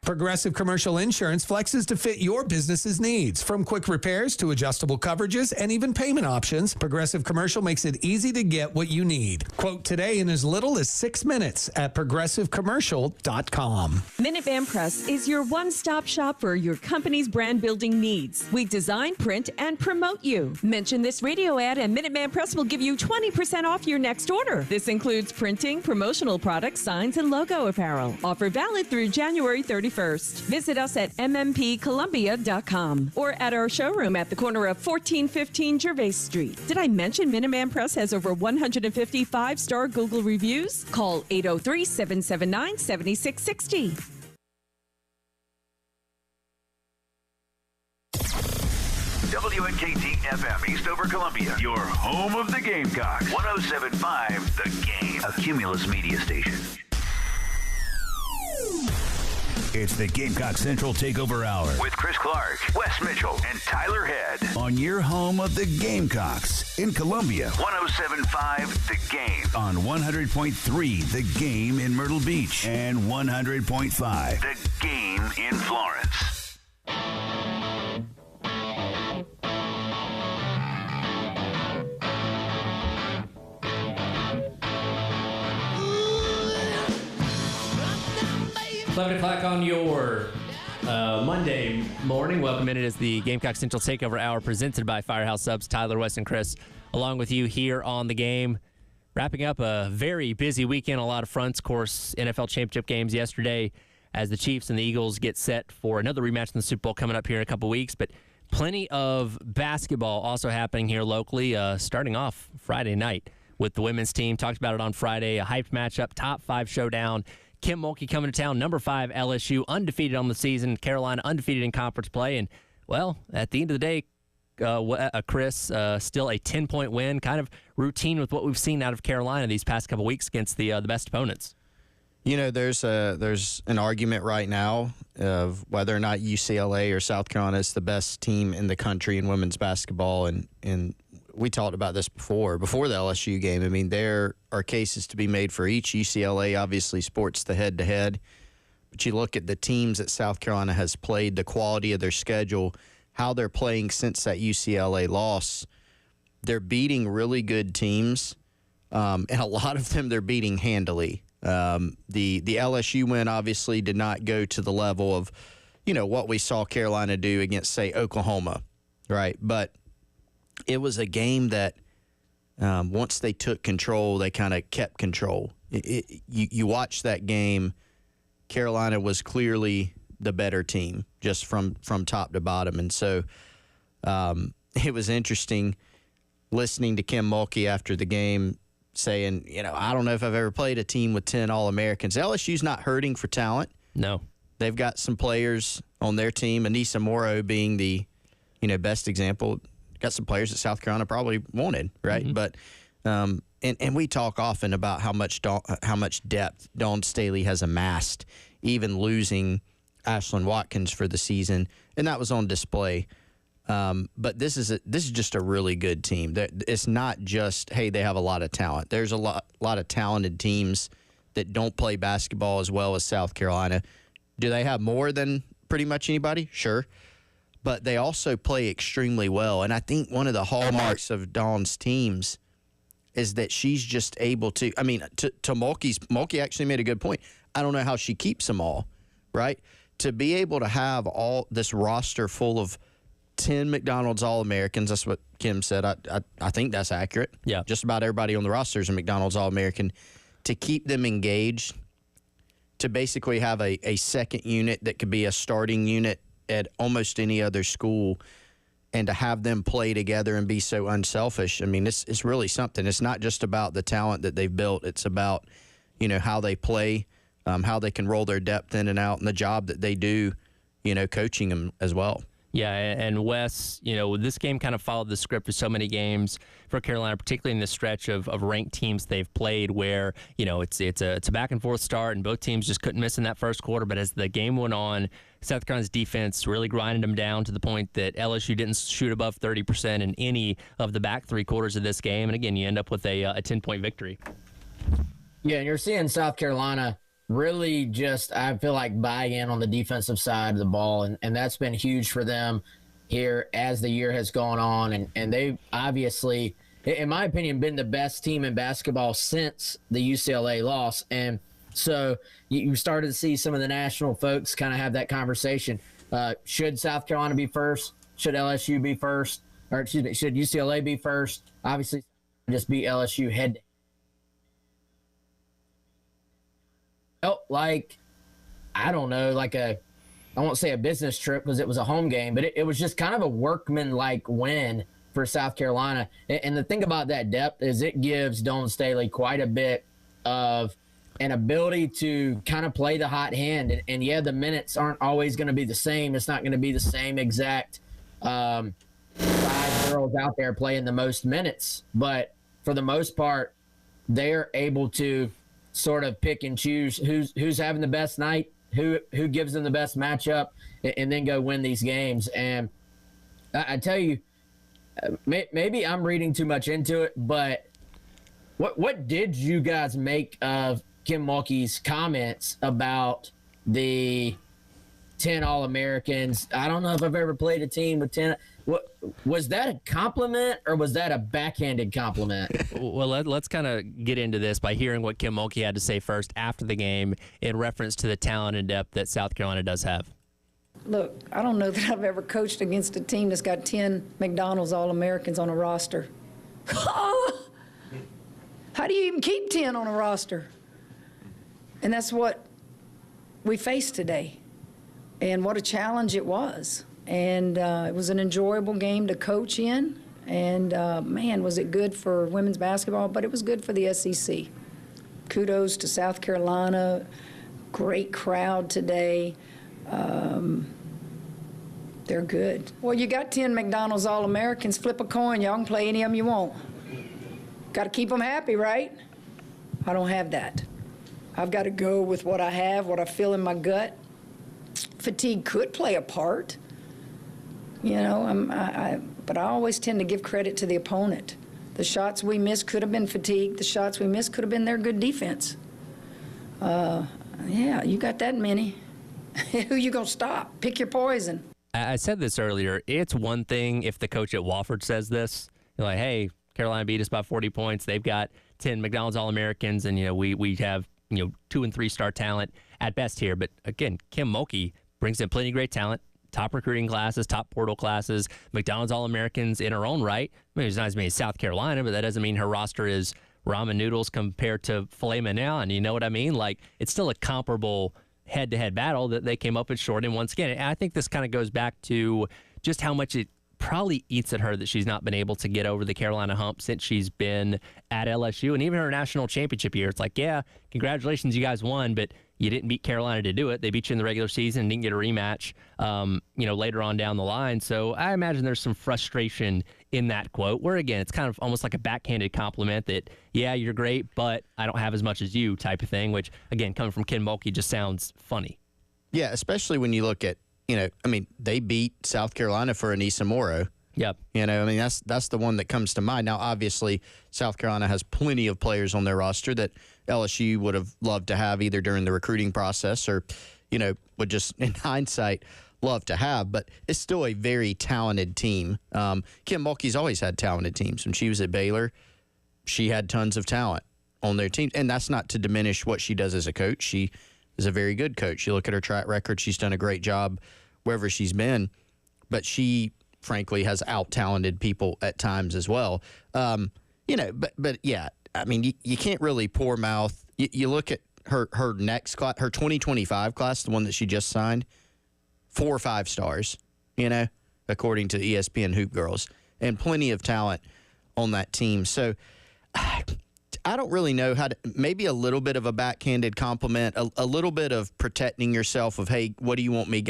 Progressive Commercial Insurance flexes to fit your business's needs. From quick repairs to adjustable coverages and even payment options, Progressive Commercial makes it easy to get what you need. Quote today in as little as 6 minutes at progressivecommercial.com. Minuteman Press is your one-stop shop for your company's brand building needs. We design, print, and promote you. Mention this radio ad and Minuteman Press will give you 20% off your next order. This includes printing, promotional products, signs, and logo apparel. Offer valid through January 31st. Visit us at mmpcolumbia.com or at our showroom at the corner of 1415 Gervais Street. Did I mention Minuteman Press has over 150 5-star Google reviews? Call 803-779-7660. WNKT FM Eastover Columbia, your home of the Gamecocks. 107.5 The Game, a Cumulus media station. It's the Gamecock Central Takeover Hour With Chris Clark, Wes Mitchell, and Tyler Head. on your home of the Gamecocks in Columbia 107.5 The Game. on 100.3 The Game in Myrtle Beach and 100.5. The Game in Florence. $11 o'clock on your Monday morning. Welcome in. It is the Gamecock Central Takeover Hour presented by Firehouse Subs. Tyler, West, and Chris along with you here on the game. Wrapping up a very busy weekend, a lot of fronts. Of course, NFL championship games yesterday as the Chiefs and the Eagles get set for another rematch in the Super Bowl coming up here in a couple weeks. But plenty of basketball also happening here locally, starting off Friday night with the women's team. Talked about it on Friday, a hyped matchup, top 5 showdown. Kim Mulkey coming to town, number 5 LSU, undefeated on the season. Carolina undefeated in conference play. And, well, at the end of the day, Chris, still a 10-point win, kind of routine with what we've seen out of Carolina these past couple weeks against the best opponents. You know, there's an argument right now of whether or not UCLA or South Carolina is the best team in the country in women's basketball, and we talked about this before the LSU game. I mean, there are cases to be made for each. UCLA obviously sports the head-to-head, but you look at the teams that South Carolina has played, the quality of their schedule, how they're playing since that UCLA loss. They're beating really good teams, and a lot of them they're beating handily. The LSU win obviously did not go to the level of, you know, what we saw Carolina do against, say, Oklahoma, right? But it was a game that once they took control, they kind of kept control. You watch that game, Carolina was clearly the better team just from top to bottom. And so it was interesting listening to Kim Mulkey after the game saying, you know, I don't know if I've ever played a team with 10 All-Americans. LSU's not hurting for talent. No. They've got some players on their team, Anissa Morrow being the, you know, best example. Got some players that South Carolina probably wanted, right? Mm-hmm. But and we talk often about how much depth Dawn Staley has amassed, even losing Ashlyn Watkins for the season, and that was on display. But this is just a really good team. It's not just, hey, they have a lot of talent. There's a lot of talented teams that don't play basketball as well as South Carolina. Do they have more than pretty much anybody? Sure. But they also play extremely well. And I think one of the hallmarks of Dawn's teams is that she's just able to, I mean, to Mulkey actually made a good point. I don't know how she keeps them all, right? To be able to have all this roster full of 10 McDonald's All-Americans, that's what Kim said. I think that's accurate. Yeah. Just about everybody on the roster is a McDonald's All-American. To keep them engaged, to basically have a second unit that could be a starting unit at almost any other school, and to have them play together and be so unselfish, I mean, it's really something. It's not just about the talent that they've built. It's about, you know, how they play, how they can roll their depth in and out, and the job that they do, you know, coaching them as well. Yeah, and Wes, you know, this game kind of followed the script of so many games for Carolina, particularly in the stretch of ranked teams they've played where, you know, it's a back-and-forth start, and both teams just couldn't miss in that first quarter. But as the game went on, South Carolina's defense really grinded them down to the point that LSU didn't shoot above 30% in any of the back 3 quarters of this game. And, again, you end up with a 10-point victory. Yeah, and you're seeing South Carolina really just, I feel like, buy in on the defensive side of the ball, and that's been huge for them here as the year has gone on. And they've obviously, in my opinion, been the best team in basketball since the UCLA loss. And so you started to see some of the national folks kind of have that conversation. Should South Carolina be first? Should LSU be first? Or excuse me, should UCLA be first? Obviously, just beat LSU head. Felt like, I don't know, like I won't say a business trip because it was a home game, but it was just kind of a workman-like win for South Carolina. And the thing about that depth is it gives Dawn Staley quite a bit of an ability to kind of play the hot hand. And yeah, the minutes aren't always going to be the same. It's not going to be the same exact 5 girls out there playing the most minutes. But for the most part, they're able to sort of pick and choose who's having the best night, who gives them the best matchup, and then go win these games. And I tell you, maybe I'm reading too much into it, but what did you guys make of Kim Mulkey's comments about the 10 All-Americans? I don't know if I've ever played a team with 10. What was that a compliment or was that a backhanded compliment? Well, let's kind of get into this by hearing what Kim Mulkey had to say first after the game in reference to the talent and depth that South Carolina does have. Look, I don't know that I've ever coached against a team that's got 10 McDonald's All-Americans on a roster. How do you even keep 10 on a roster? And that's what we faced today. And what a challenge it was. And it was an enjoyable game to coach in. And, man, was it good for women's basketball, but it was good for the SEC. Kudos to South Carolina. Great crowd today. They're good. Well, you got 10 McDonald's All-Americans. Flip a coin. Y'all can play any of them you want. Got to keep them happy, right? I don't have that. I've got to go with what I have, what I feel in my gut. Fatigue could play a part. You know, but I always tend to give credit to the opponent. The shots we missed could have been fatigue. The shots we missed could have been their good defense. Yeah, you got that many. Who you gonna stop? Pick your poison. I said this earlier. It's one thing if the coach at Wofford says this. You're like, hey, Carolina beat us by 40 points. They've got 10 McDonald's All-Americans, and, you know, we have, you know, 2- and 3-star talent at best here. But, again, Kim Mulkey brings in plenty of great talent. Top recruiting classes, top portal classes, McDonald's All-Americans in her own right. I mean, it's not as many as South Carolina, but that doesn't mean her roster is ramen noodles compared to filet mignon. You know what I mean? Like, it's still a comparable head-to-head battle that they came up with short. And once again, I think this kind of goes back to just how much it probably eats at her that she's not been able to get over the Carolina hump since she's been at LSU. And even her national championship year, it's like, yeah, congratulations, you guys won, but you didn't beat Carolina to do it. They beat you in the regular season and didn't get a rematch, you know, later on down the line. So I imagine there's some frustration in that quote where, again, it's kind of almost like a backhanded compliment that, yeah, you're great, but I don't have as much as you type of thing, which, again, coming from Kim Mulkey just sounds funny. Yeah, especially when you look at, you know, I mean, they beat South Carolina for Anissa Morrow. Yep. You know, I mean, that's the one that comes to mind. Now, obviously, South Carolina has plenty of players on their roster that LSU would have loved to have either during the recruiting process or, you know, would just, in hindsight, love to have. But it's still a very talented team. Kim Mulkey's always had talented teams. When she was at Baylor, she had tons of talent on their team. And that's not to diminish what she does as a coach. She is a very good coach. You look at her track record, she's done a great job wherever she's been. But she, frankly, has out-talented people at times as well. You know, but yeah, I mean, you can't really poor mouth. You look at her next class, her 2025 class, the one that she just signed, 4 or 5 stars, you know, according to ESPN Hoop Girls, and plenty of talent on that team. So I don't really know how to, maybe a little bit of a backhanded compliment, a little bit of protecting yourself of, hey, what do you want me,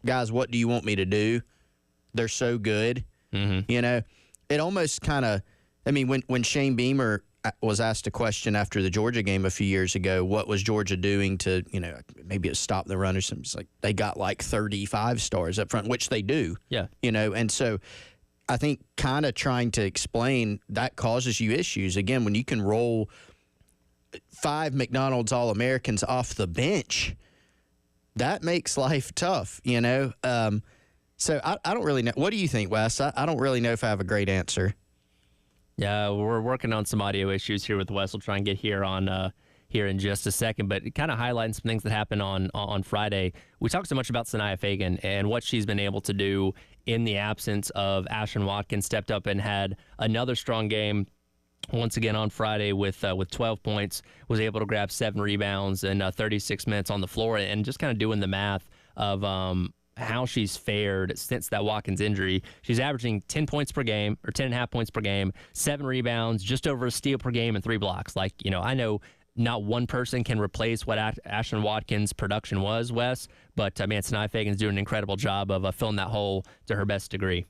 guys, what do you want me to do? They're so good. Mm-hmm. You know, it almost kind of, I mean, when Shane Beamer was asked a question after the Georgia game a few years ago, what was Georgia doing to, you know, maybe it stopped the run or something. It's like they got like 35 stars up front, which they do. Yeah. You know, and so I think kind of trying to explain that causes you issues. Again, when you can roll 5 McDonald's All-Americans off the bench. That makes life tough, you know. So I don't really know. What do you think, Wes? I don't really know if I have a great answer. Yeah, we're working on some audio issues here with Wes. We'll try and get here on here in just a second, but kind of highlighting some things that happened on Friday. We talked so much about Sanaya Fagan and what she's been able to do in the absence of Ashton Watkins. Stepped up and had another strong game once again on Friday with 12 points. Was able to grab 7 rebounds and 36 minutes on the floor, and just kind of doing the math of how she's fared since that Watkins injury. She's averaging 10 points per game, or 10.5 points per game, 7 rebounds, just over a steal per game, and 3 blocks. Like, you know, I know not one person can replace what Ashton Watkins' production was, Wes, but man, Sanaya Fagan's doing an incredible job of filling that hole to her best degree.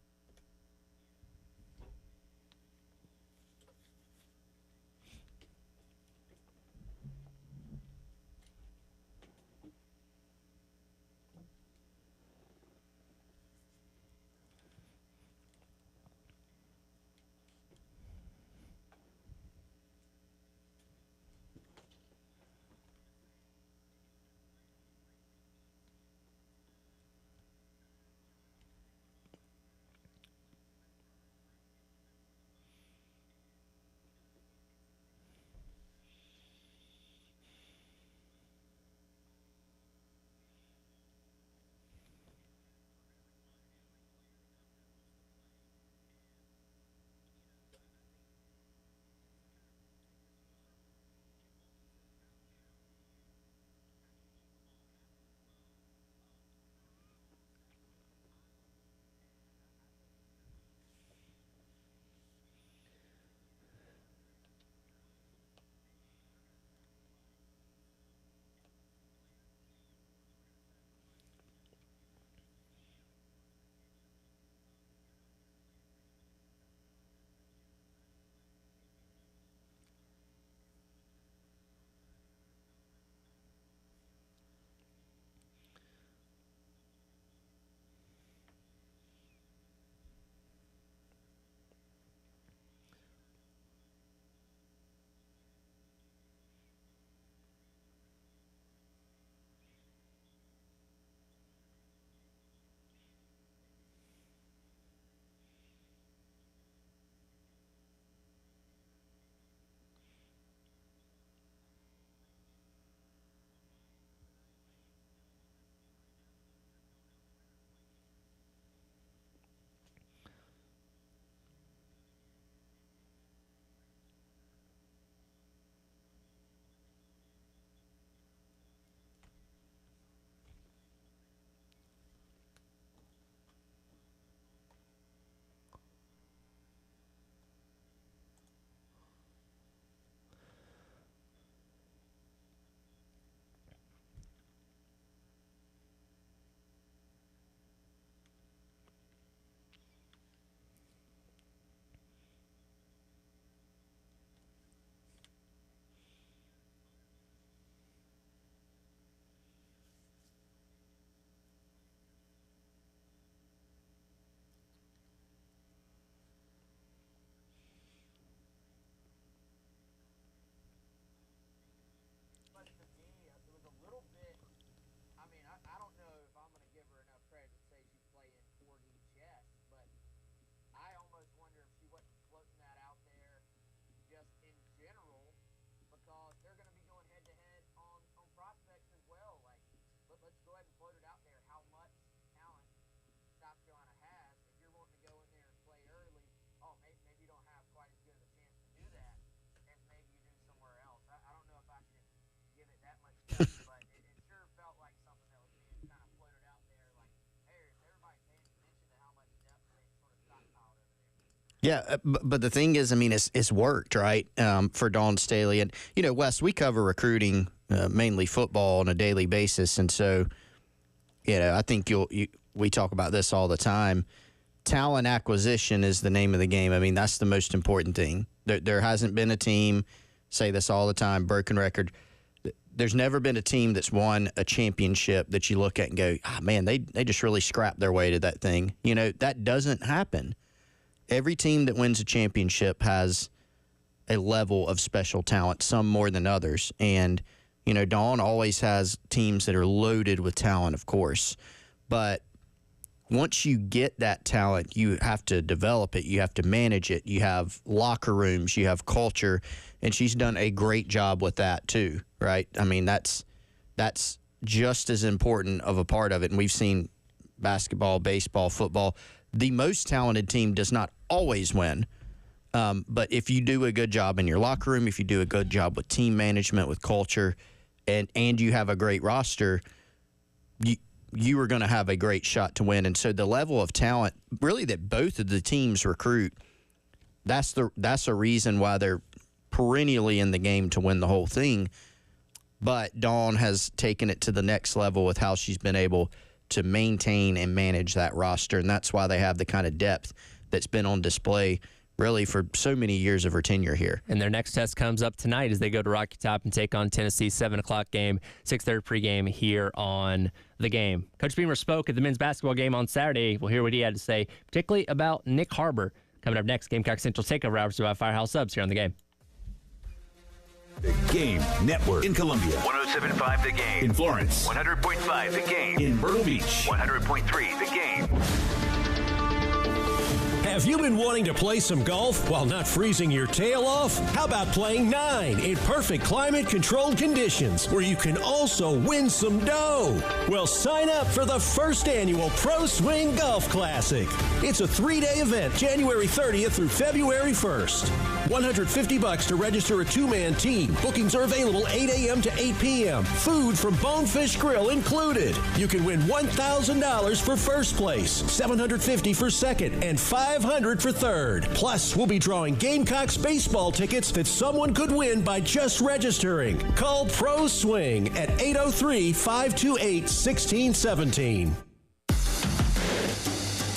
Yeah, but the thing is, I mean, it's worked, right, for Dawn Staley. And, you know, Wes, we cover recruiting, mainly football, on a daily basis. And so, you know, I think we talk about this all the time. Talent acquisition is the name of the game. I mean, that's the most important thing. There hasn't been a team, say this all the time, broken record. There's never been a team that's won a championship that you look at and go, man, they just really scrapped their way to that thing. You know, that doesn't happen. Every team that wins a championship has a level of special talent, some more than others. And, you know, Dawn always has teams that are loaded with talent, of course. But once you get that talent, you have to develop it. You have to manage it. You have locker rooms. You have culture. And she's done a great job with that too, right? I mean, that's just as important of a part of it. And we've seen basketball, baseball, football. The most talented team does not always win. But if you do a good job in your locker room, if you do a good job with team management, with culture, and you have a great roster, you are going to have a great shot to win. And so the level of talent, really, that both of the teams recruit, that's a reason why they're perennially in the game to win the whole thing. But Dawn has taken it to the next level with how she's been able to maintain and manage that roster, and that's why they have the kind of depth that's been on display really for so many years of her tenure here. And their next test comes up tonight as they go to Rocky Top and take on Tennessee. 7 o'clock game, 6:30 pregame here on The Game. Coach Beamer spoke at the men's basketball game on Saturday. We'll hear what he had to say, particularly about Nick Harbor. Coming up next, Gamecock Central Takeover Hours by Firehouse Subs here on The Game. The Game Network in Columbia. 107.5 The Game. In Florence. 100.5 The Game. In Myrtle Beach. 100.3 The Game. Have you been wanting to play some golf while not freezing your tail off? How about playing 9 in perfect climate-controlled conditions where you can also win some dough? Well, sign up for the first annual Pro Swing Golf Classic. It's a 3-day event, January 30th through February 1st. $150 to register a 2-man team. Bookings are available 8 a.m. to 8 p.m. Food from Bonefish Grill included. You can win $1,000 for first place, $750 for second, and $500 for third. Plus, we'll be drawing Gamecocks baseball tickets that someone could win by just registering. Call Pro Swing at 803-528-1617.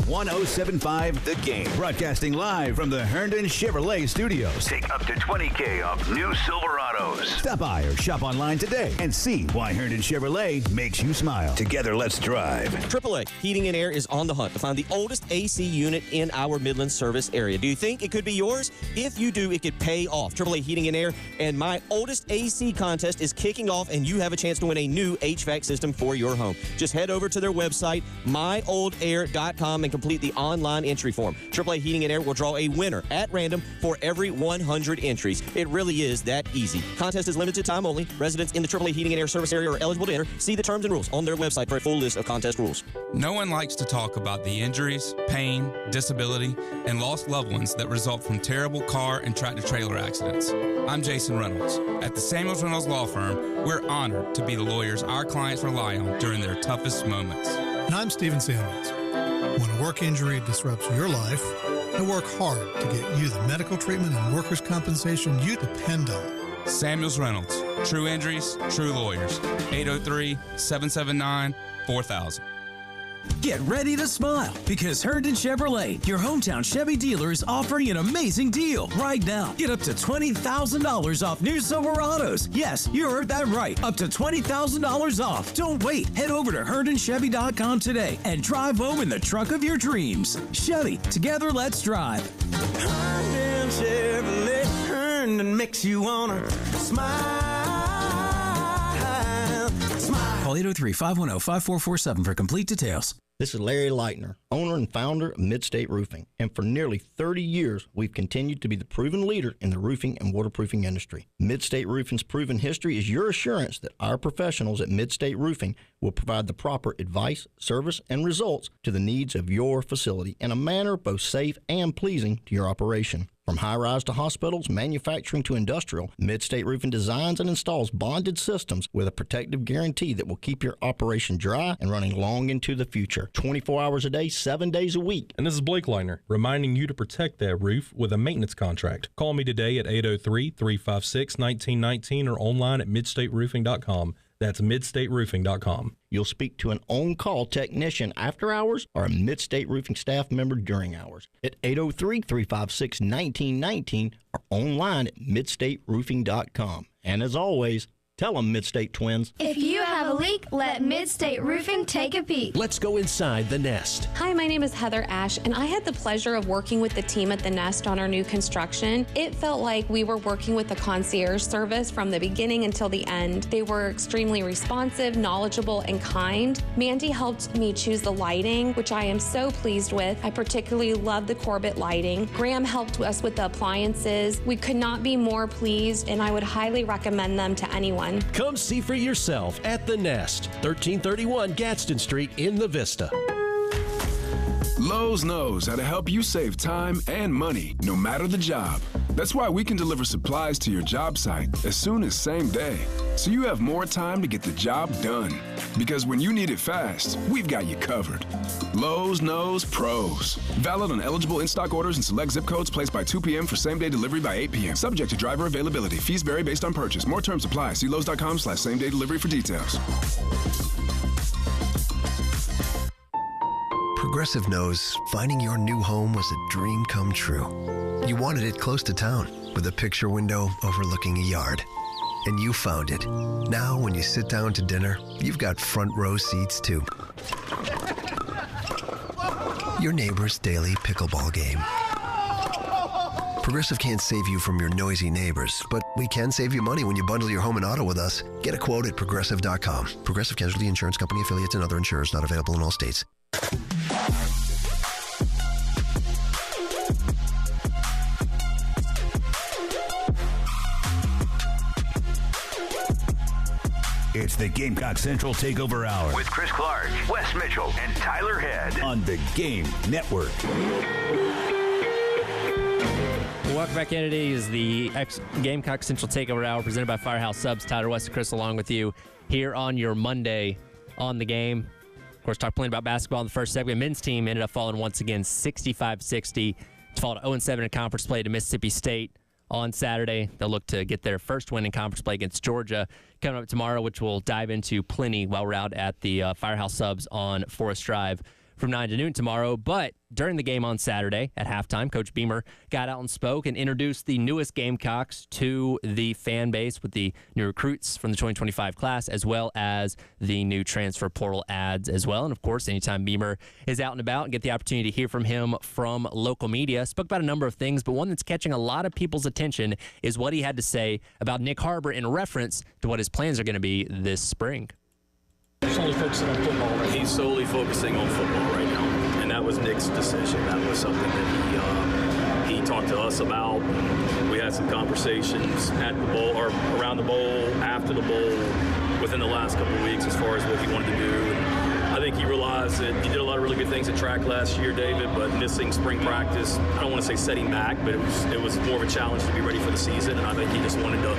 107.5 The Game. Broadcasting live from the Herndon Chevrolet Studios. Take up to $20,000 off new Silverados. Stop by or shop online today and see why Herndon Chevrolet makes you smile. Together, let's drive. AAA Heating and Air is on the hunt to find the oldest AC unit in our Midland service area. Do you think it could be yours? If you do, it could pay off. AAA Heating and Air and My Oldest AC contest is kicking off, and you have a chance to win a new HVAC system for your home. Just head over to their website, myoldAir.com, and complete the online entry form. AAA Heating and Air will draw a winner at random for every 100 entries. It really is that easy. Contest is limited time only. Residents in the AAA Heating and Air service area are eligible to enter. See the terms and rules on their website for a full list of contest rules. No one likes to talk about the injuries, pain, disability, and lost loved ones that result from terrible car and tractor-trailer accidents. I'm Jason Reynolds. At the Samuels Reynolds Law Firm, we're honored to be the lawyers our clients rely on during their toughest moments. And I'm Stephen Samuels. When a work injury disrupts your life, I work hard to get you the medical treatment and workers' compensation you depend on. Samuels Reynolds. True injuries, true lawyers. 803-779-4000. Get ready to smile because Herndon Chevrolet, your hometown Chevy dealer, is offering an amazing deal right now. Get up to $20,000 off new Silverados. Yes, you heard that right. Up to $20,000 off. Don't wait. Head over to HerndonChevy.com today and drive home in the truck of your dreams. Chevy, together let's drive. Herndon Chevrolet, Herndon makes you wanna smile. Call 803-510-5447 for complete details. This is Larry Leitner, owner and founder of Midstate Roofing, and for nearly 30 years, we've continued to be the proven leader in the roofing and waterproofing industry. Midstate Roofing's proven history is your assurance that our professionals at Midstate Roofing will provide the proper advice, service, and results to the needs of your facility in a manner both safe and pleasing to your operation. From high-rise to hospitals, manufacturing to industrial, Midstate Roofing designs and installs bonded systems with a protective guarantee that will keep your operation dry and running long into the future. 24 hours a day, 7 days a week. And this is Blake Leitner, reminding you to protect that roof with a maintenance contract. Call me today at 803-356-1919 or online at midstateroofing.com. That's midstateroofing.com. You'll speak to an on-call technician after hours or a Midstate Roofing staff member during hours at 803-356-1919 or online at midstateroofing.com. And as always, Tell them, Mid-State Twins. If you have a leak, let Mid-State Roofing take a peek. Let's go inside the Nest. Hi, my name is Heather Ash, and I had the pleasure of working with the team at the Nest on our new construction. It felt like we were working with a concierge service from the beginning until the end. They were extremely responsive, knowledgeable, and kind. Mandy helped me choose the lighting, which I am so pleased with. I particularly love the Corbett lighting. Graham helped us with the appliances. We could not be more pleased, and I would highly recommend them to anyone. Come see for yourself at the Nest, 1331 Gadsden Street in the Vista. Lowe's knows how to help you save time and money, no matter the job. That's why we can deliver supplies to your job site as soon as same day, so you have more time to get the job done. Because when you need it fast, we've got you covered. Lowe's knows pros. Valid on eligible in-stock orders and select zip codes placed by 2 p.m. for same-day delivery by 8 p.m. Subject to driver availability. Fees vary based on purchase. More terms apply. See Lowe's.com/same-day delivery for details. Progressive knows finding your new home was a dream come true. You wanted it close to town with a picture window overlooking a yard. And you found it. Now when you sit down to dinner, you've got front row seats too. Your neighbor's daily pickleball game. Progressive can't save you from your noisy neighbors, but we can save you money when you bundle your home and auto with us. Get a quote at Progressive.com. Progressive Casualty Insurance Company affiliates and other insurers not available in all states. It's the Gamecock Central Takeover Hour with Chris Clark, Wes Mitchell, and Tyler Head on the Game Network. Welcome back in. Today is the Gamecock Central Takeover Hour presented by Firehouse Subs. Tyler, Wes, and Chris along with you here on your Monday on the game. Of course, talked plenty about basketball in the first segment. Men's team ended up falling once again 65-60 to fall to 0-7 in conference play to Mississippi State on Saturday. They'll look to get their first win in conference play against Georgia coming up tomorrow, which we'll dive into plenty while we're out at the Firehouse Subs on Forest Drive from 9 to noon tomorrow. But during the game on Saturday at halftime, Coach Beamer got out and spoke and introduced the newest Gamecocks to the fan base with the new recruits from the 2025 class, as well as the new transfer portal ads as well. And, of course, anytime Beamer is out and about and get the opportunity to hear from him from local media, spoke about a number of things, but one that's catching a lot of people's attention is what he had to say about Nick Harbor in reference to what his plans are going to be this spring. Solely focusing on football. Right? He's solely focusing on football right now, and that was Nick's decision. That was something that he talked to us about. We had some conversations at the bowl or around the bowl, after the bowl, within the last couple of weeks as far as what he wanted to do. And I think he realized that he did a lot of really good things at track last year, David, but missing spring practice, I don't want to say setting back, but it was more of a challenge to be ready for the season, and I think he just wanted to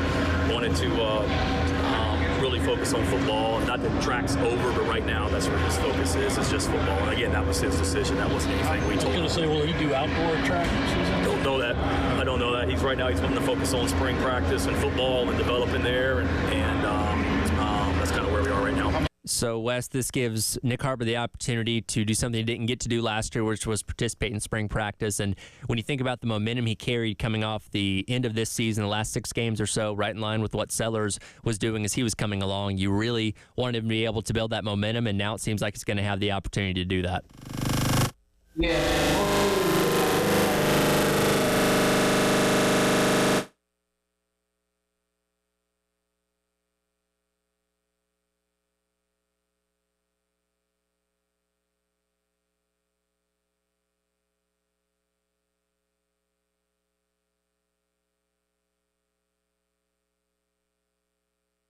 really focus on football. Not that track's over, but right now that's where his focus is. It's just football. And again, that was his decision. That wasn't anything we told him. I was going to say, will he do outdoor track season? Don't know that. I don't know that. Right now he's wanting to focus on spring practice and football and developing there, and that's kind of where we are right now. So, Wes, this gives Nick Harbor the opportunity to do something he didn't get to do last year, which was participate in spring practice. And when you think about the momentum he carried coming off the end of this season, the last 6 games or so, right in line with what Sellers was doing as he was coming along, you really wanted him to be able to build that momentum, and now it seems like he's going to have the opportunity to do that. Yeah.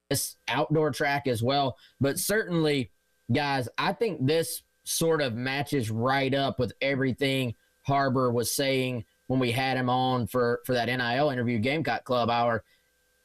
This outdoor track as well. But certainly, guys, I think this sort of matches right up with everything Harbor was saying when we had him on for that NIL interview, Gamecock Club Hour.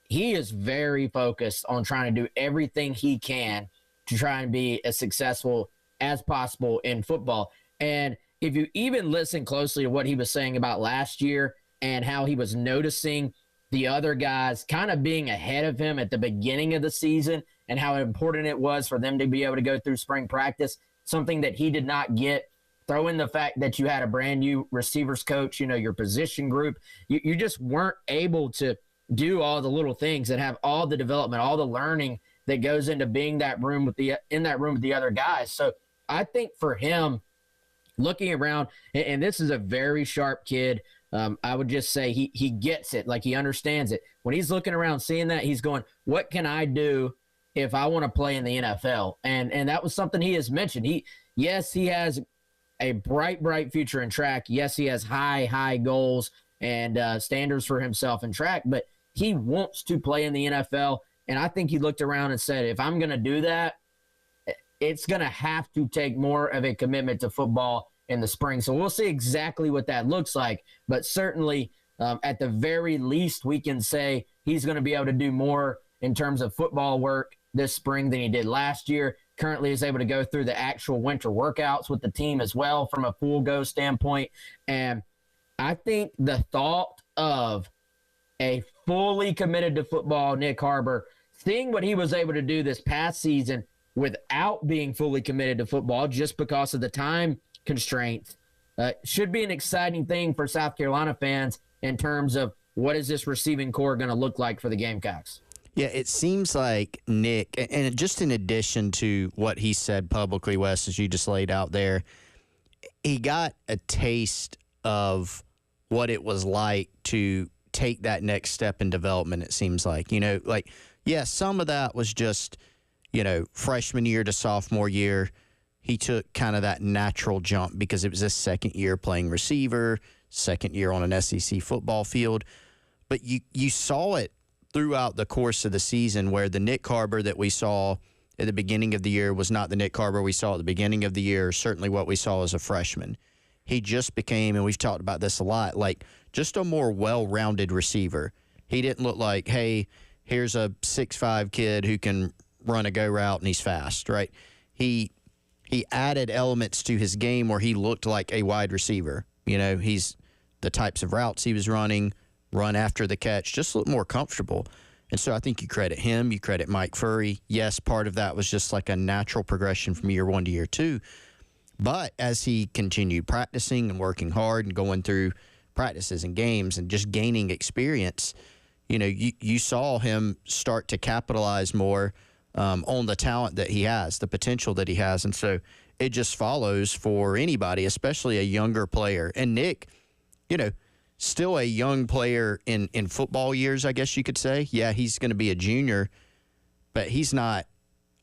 He is very focused on trying to do everything he can to try and be as successful as possible in football. And if you even listen closely to what he was saying about last year and how he was noticing the other guys kind of being ahead of him at the beginning of the season and how important it was for them to be able to go through spring practice, something that he did not get. Throw in the fact that you had a brand new receivers coach, your position group. You just weren't able to do all the little things and have all the development, all the learning that goes into being in that room with the other guys. So I think for him, looking around, and this is a very sharp kid. I would just say he gets it, like he understands it. When he's looking around, seeing that, he's going, what can I do if I want to play in the NFL? And that was something he has mentioned. He has a bright future in track. Yes, he has high goals and standards for himself in track, but he wants to play in the NFL. And I think he looked around and said, if I'm going to do that, it's going to have to take more of a commitment to football in the spring. So we'll see exactly what that looks like. But certainly, at the very least, we can say he's going to be able to do more in terms of football work this spring than he did last year. Currently is able to go through the actual winter workouts with the team as well from a full go standpoint. And I think the thought of a fully committed to football Nick Harbor, seeing what he was able to do this past season without being fully committed to football just because of the time constraints, should be an exciting thing for South Carolina fans in terms of what is this receiving core going to look like for the Gamecocks. Yeah, it seems like Nick, and just in addition to what he said publicly, Wes, as you just laid out there, he got a taste of what it was like to take that next step in development, it seems like. Some of that was just, freshman year to sophomore year. He took kind of that natural jump because it was his second year playing receiver, second year on an SEC football field. But you saw it throughout the course of the season where the Nick Harbor that we saw at the beginning of the year was not the Nick Harbor we saw at the beginning of the year, certainly what we saw as a freshman. He just became, and we've talked about this a lot, like just a more well-rounded receiver. He didn't look like, hey, here's a 6'5" kid who can run a go route and he's fast, right? He added elements to his game where he looked like a wide receiver. He's the types of routes he was running, run after the catch, just looked more comfortable. And so I think you credit him, you credit Mike Furry. Yes, part of that was just like a natural progression from year one to year two. But as he continued practicing and working hard and going through practices and games and just gaining experience, you saw him start to capitalize more on the talent that he has, the potential that he has. And so it just follows for anybody, especially a younger player. And Nick, still a young player in football years, I guess you could say. Yeah, he's going to be a junior, but he's not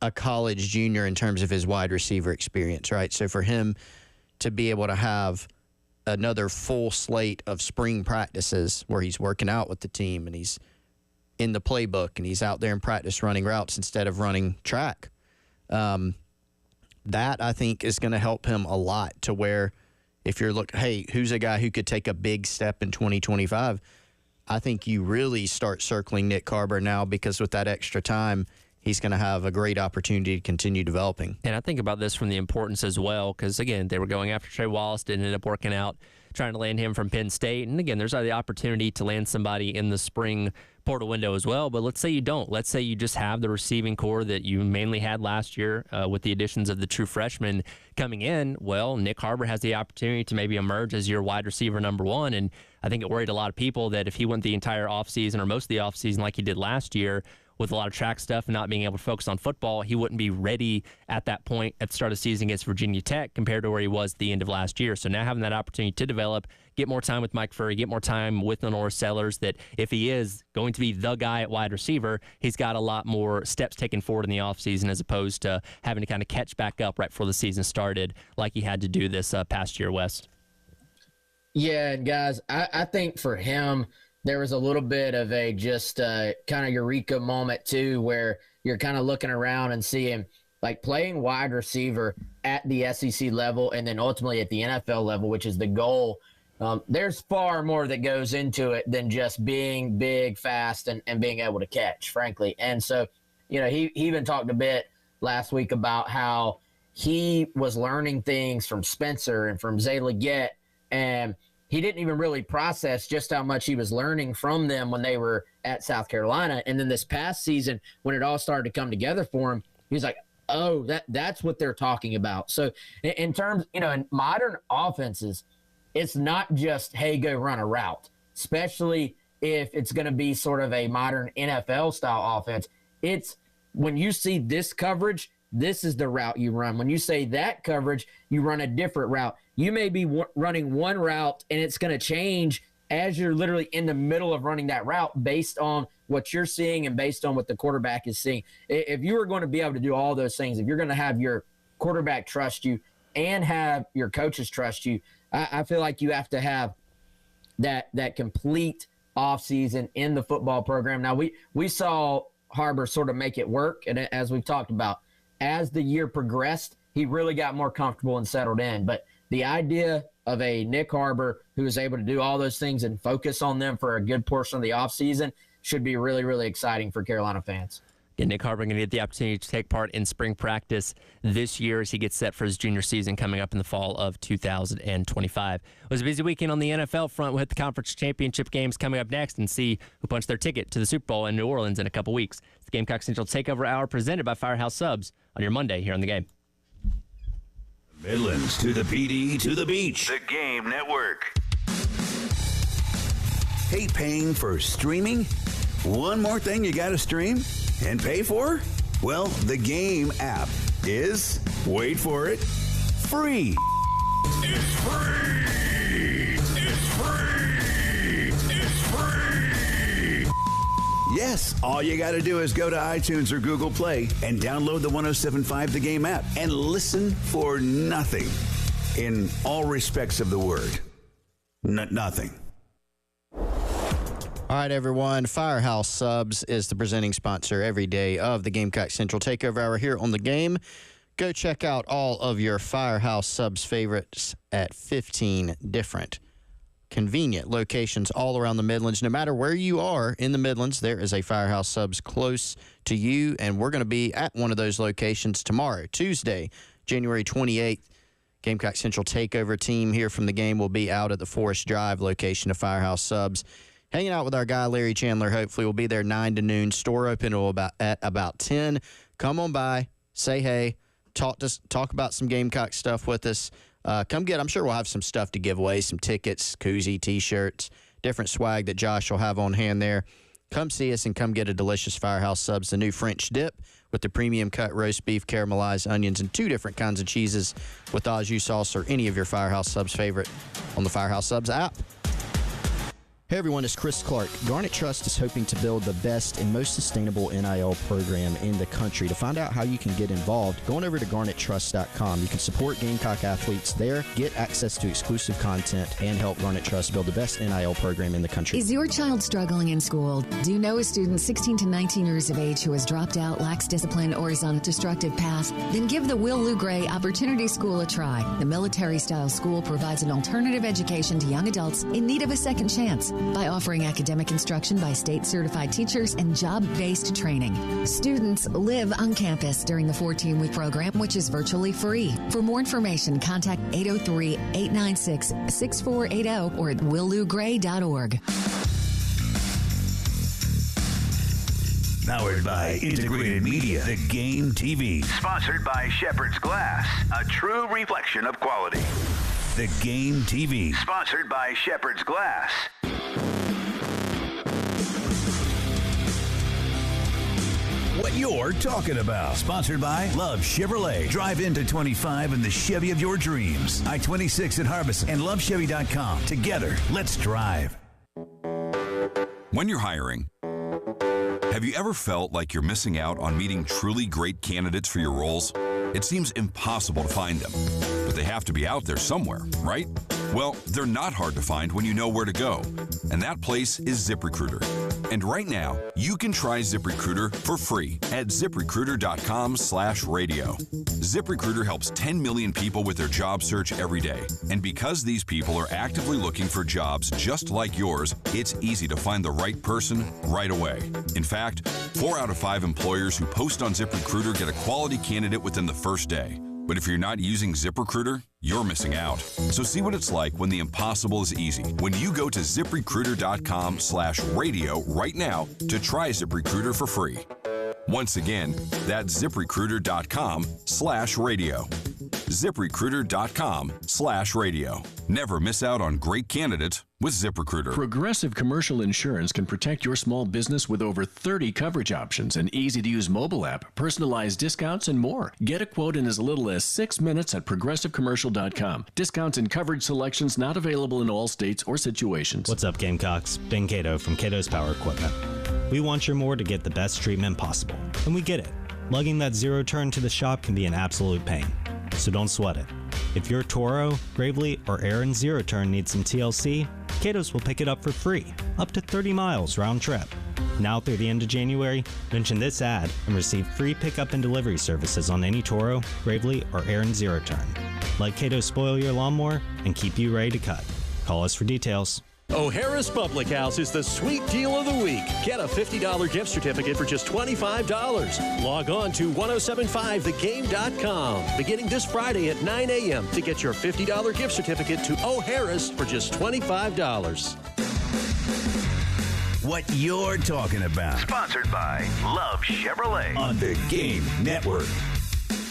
a college junior in terms of his wide receiver experience, right? So for him to be able to have another full slate of spring practices where he's working out with the team and he's in the playbook and he's out there in practice running routes instead of running track, that I think is going to help him a lot to where if you're looking, hey, who's a guy who could take a big step in 2025? I think you really start circling Nick Harbor now because with that extra time, he's going to have a great opportunity to continue developing. And I think about this from the importance as well because, again, they were going after Trey Wallace, didn't end up working out, trying to land him from Penn State. And, again, there's the opportunity to land somebody in the spring portal window as well. But let's say you don't. Let's say you just have the receiving core that you mainly had last year with the additions of the true freshmen coming in. Well, Nick Harbor has the opportunity to maybe emerge as your wide receiver number one. And I think it worried a lot of people that if he went the entire offseason or most of the offseason like he did last year, with a lot of track stuff and not being able to focus on football, he wouldn't be ready at that point at the start of the season against Virginia Tech compared to where he was at the end of last year. So now having that opportunity to develop, get more time with Mike Furry, get more time with Lenore Sellers, that if he is going to be the guy at wide receiver, he's got a lot more steps taken forward in the offseason as opposed to having to kind of catch back up right before the season started like he had to do this past year, West. Yeah, and guys, I think for him, there was a little bit of a just kind of eureka moment, too, where you're kind of looking around and seeing, like, playing wide receiver at the SEC level and then ultimately at the NFL level, which is the goal. There's far more that goes into it than just being big, fast, and being able to catch, frankly. And so, he even talked a bit last week about how he was learning things from Spencer and from Zay Leggett, and he didn't even really process just how much he was learning from them when they were at South Carolina. And then this past season, when it all started to come together for him, he was like, oh, that's what they're talking about. So in terms, in modern offenses, it's not just, hey, go run a route, especially if it's going to be sort of a modern NFL style offense. It's when you see this coverage, this is the route you run. When you say that coverage, you run a different route. You may be running one route, and it's going to change as you're literally in the middle of running that route based on what you're seeing and based on what the quarterback is seeing. If you are going to be able to do all those things, if you're going to have your quarterback trust you and have your coaches trust you, I feel like you have to have that complete offseason in the football program. Now, we saw Harbor sort of make it work, and as we've talked about, as the year progressed, he really got more comfortable and settled in. But the idea of a Nick Harbor who is able to do all those things and focus on them for a good portion of the offseason should be really, really exciting for Carolina fans. Yeah, Nick Harbor going to get the opportunity to take part in spring practice this year as he gets set for his junior season coming up in the fall of 2025. It was a busy weekend on the NFL front. We'll hit the conference championship games coming up next and see who punched their ticket to the Super Bowl in New Orleans in a couple weeks. It's the Gamecock Central Takeover Hour presented by Firehouse Subs on your Monday here on The Game. Midlands to the PD to the beach. The Game Network. Hey, paying for streaming? One more thing you got to stream and pay for? Well, the Game app is, wait for it, free. It's free! It's free! It's free! Yes, all you got to do is go to iTunes or Google Play and download the 107.5 The Game app and listen for nothing in all respects of the word. Nothing. All right, everyone. Firehouse Subs is the presenting sponsor every day of the Gamecock Central Takeover Hour here on The Game. Go check out all of your Firehouse Subs favorites at 15 different convenient locations all around the Midlands. No matter where you are in the Midlands, there is a Firehouse Subs close to you, and we're going to be at one of those locations tomorrow, Tuesday, January 28th. Gamecock Central Takeover team here from The Game will be out at the Forest Drive location of Firehouse Subs, hanging out with our guy, Larry Chandler. Hopefully we'll be there 9 to noon. Store open at about 10. Come on by, say hey, talk about some Gamecock stuff with us. Come get, I'm sure we'll have some stuff to give away, some tickets, koozie, T-shirts, different swag that Josh will have on hand there. Come see us and come get a delicious Firehouse Subs, the new French dip with the premium cut roast beef, caramelized onions, and 2 different kinds of cheeses with au jus sauce or any of your Firehouse Subs favorite on the Firehouse Subs app. Hey everyone, it's Chris Clark. Garnet Trust is hoping to build the best and most sustainable NIL program in the country. To find out how you can get involved, go on over to garnettrust.com. You can support Gamecock athletes there, get access to exclusive content, and help Garnet Trust build the best NIL program in the country. Is your child struggling in school? Do you know a student 16 to 19 years of age who has dropped out, lacks discipline, or is on a destructive path? Then give the Will Lou Gray Opportunity School a try. The military-style school provides an alternative education to young adults in need of a second chance by offering academic instruction by state-certified teachers and job-based training. Students live on campus during the 14-week program, which is virtually free. For more information, contact 803-896-6480 or at willlougray.org. Powered by Integrated Media, The Game TV. Sponsored by Shepherd's Glass, a true reflection of quality. The Game TV. Sponsored by Shepherd's Glass. What you're talking about. Sponsored by Love Chevrolet. Drive into 25 in the Chevy of your dreams. I-26 at Harbison and lovechevy.com. Together, let's drive. When you're hiring, have you ever felt like you're missing out on meeting truly great candidates for your roles? It seems impossible to find them, but they have to be out there somewhere, right? Well, they're not hard to find when you know where to go, and that place is ZipRecruiter. And right now, you can try ZipRecruiter for free at ZipRecruiter.com/radio. ZipRecruiter helps 10 million people with their job search every day. And because these people are actively looking for jobs just like yours, it's easy to find the right person right away. In fact, 4 out of 5 employers who post on ZipRecruiter get a quality candidate within the first day. But if you're not using ZipRecruiter, you're missing out. So see what it's like when the impossible is easy. When you go to ZipRecruiter.com/radio right now to try ZipRecruiter for free. Once again, that's ZipRecruiter.com/radio. ZipRecruiter.com/radio. Never miss out on great candidates with ZipRecruiter. Progressive Commercial Insurance can protect your small business with over 30 coverage options, an easy-to-use mobile app, personalized discounts, and more. Get a quote in as little as 6 minutes at ProgressiveCommercial.com. Discounts and coverage selections not available in all states or situations. What's up, Gamecocks? Ben Cato from Cato's Power Equipment. We want your mower to get the best treatment possible, and we get it. Lugging that zero turn to the shop can be an absolute pain, so don't sweat it. If your Toro, Gravely, or Aaron zero turn needs some TLC, Cato's will pick it up for free, up to 30 miles round trip. Now through the end of January, mention this ad and receive free pickup and delivery services on any Toro, Gravely, or Aaron zero turn. Let Cato spoil your lawnmower and keep you ready to cut. Call us for details. O'Harris Public House is the sweet deal of the week. Get a $50 gift certificate for just $25. Log on to 1075thegame.com beginning this Friday at 9 a.m. to get your $50 gift certificate to O'Harris for just $25. What you're talking about. Sponsored by Love Chevrolet on the Game Network.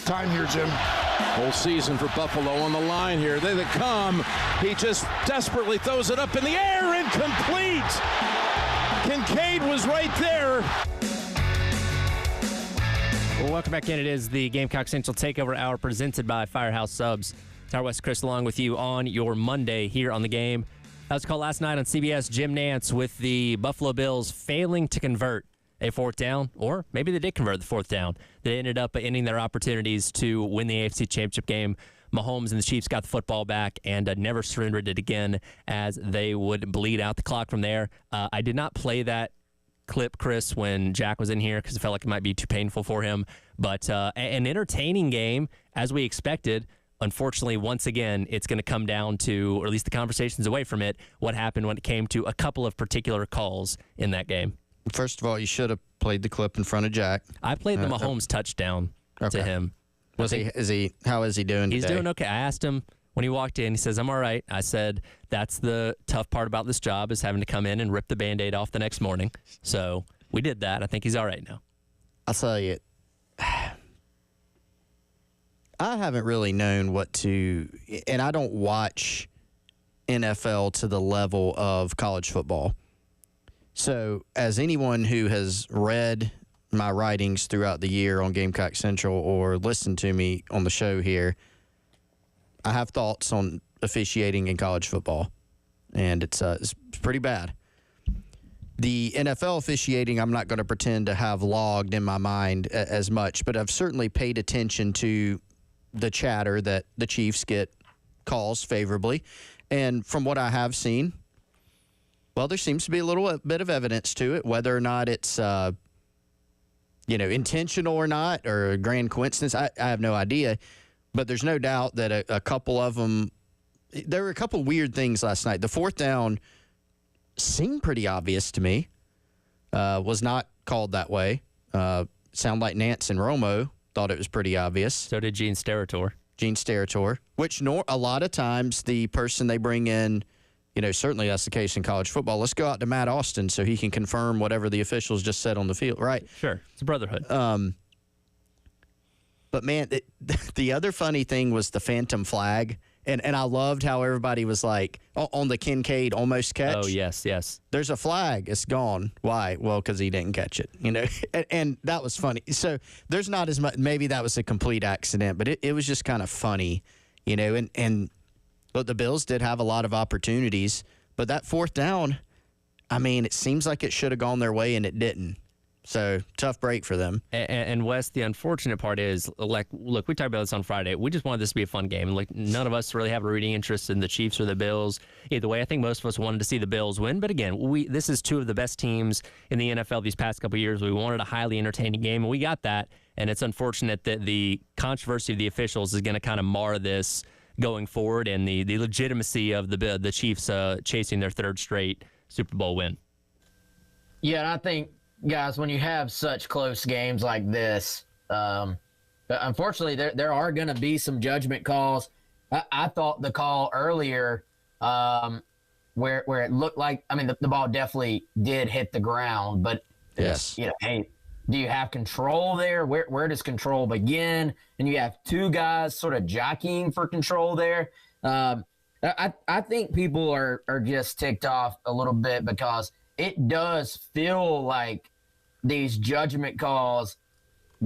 Time here, Jim. Whole season for Buffalo on the line here. They come. He just desperately throws it up in the air, incomplete. Kincaid was right there. Well, welcome back in. It is the Gamecock Central Takeover Hour presented by Firehouse Subs. Tyler West, Chris, along with you on your Monday here on the game. That was called last night on CBS. Jim Nance with the Buffalo Bills failing to convert a fourth down, or maybe they did convert the fourth down. They ended up ending their opportunities to win the AFC Championship game. Mahomes and the Chiefs got the football back and never surrendered it again, as they would bleed out the clock from there. I did not play that clip, Chris, when Jack was in here because it felt like it might be too painful for him. But an entertaining game, as we expected. Unfortunately, once again, it's going to come down to, or at least the conversations away from it, what happened when it came to a couple of particular calls in that game. First of all, you should have played the clip in front of Jack. I played the Mahomes touchdown to him. How is he doing today? He's doing okay. I asked him when he walked in, he says, I'm all right. I said, that's the tough part about this job, is having to come in and rip the Band-Aid off the next morning. So we did that. I think he's all right now. I'll tell you, I haven't really known what to, and I don't watch NFL to the level of college football. So as anyone who has read my writings throughout the year on Gamecock Central or listened to me on the show here, I have thoughts on officiating in college football, and it's pretty bad. The NFL officiating, I'm not going to pretend to have logged in my mind as much, but I've certainly paid attention to the chatter that the Chiefs get calls favorably. And from what I have seen, well, there seems to be a little bit of evidence to it, whether or not it's, intentional or not, or a grand coincidence. I have no idea. But there's no doubt that a couple of them, there were a couple weird things last night. The fourth down seemed pretty obvious to me, was not called that way. Sound like Nance and Romo thought it was pretty obvious. So did Gene Steratore. Which a lot of times the person they bring in, certainly that's the case in college football. Let's go out to Matt Austin so he can confirm whatever the officials just said on the field, right? Sure. It's a brotherhood. But, man, the other funny thing was the phantom flag. And I loved how everybody was like, on the Kincaid almost catch. Oh, yes. There's a flag. It's gone. Why? Well, because he didn't catch it, and that was funny. So there's not as much. Maybe that was a complete accident, but it was just kind of funny, and look, the Bills did have a lot of opportunities, but that fourth down, I mean, it seems like it should have gone their way, and it didn't. So, tough break for them. And Wes, the unfortunate part is, look, we talked about this on Friday. We just wanted this to be a fun game. None of us really have a rooting interest in the Chiefs or the Bills. Either way, I think most of us wanted to see the Bills win. But again, this is two of the best teams in the NFL these past couple of years. We wanted a highly entertaining game, and we got that. And it's unfortunate that the controversy of the officials is going to kind of mar this going forward, and the legitimacy of the Chiefs chasing their third straight Super Bowl win. Yeah, and I think, guys, when you have such close games like this, unfortunately, there are going to be some judgment calls. I thought the call earlier where it looked like, I mean, the ball definitely did hit the ground, but yes, hey, do you have control there? Where does control begin? And you have two guys sort of jockeying for control there. I think people are just ticked off a little bit because it does feel like these judgment calls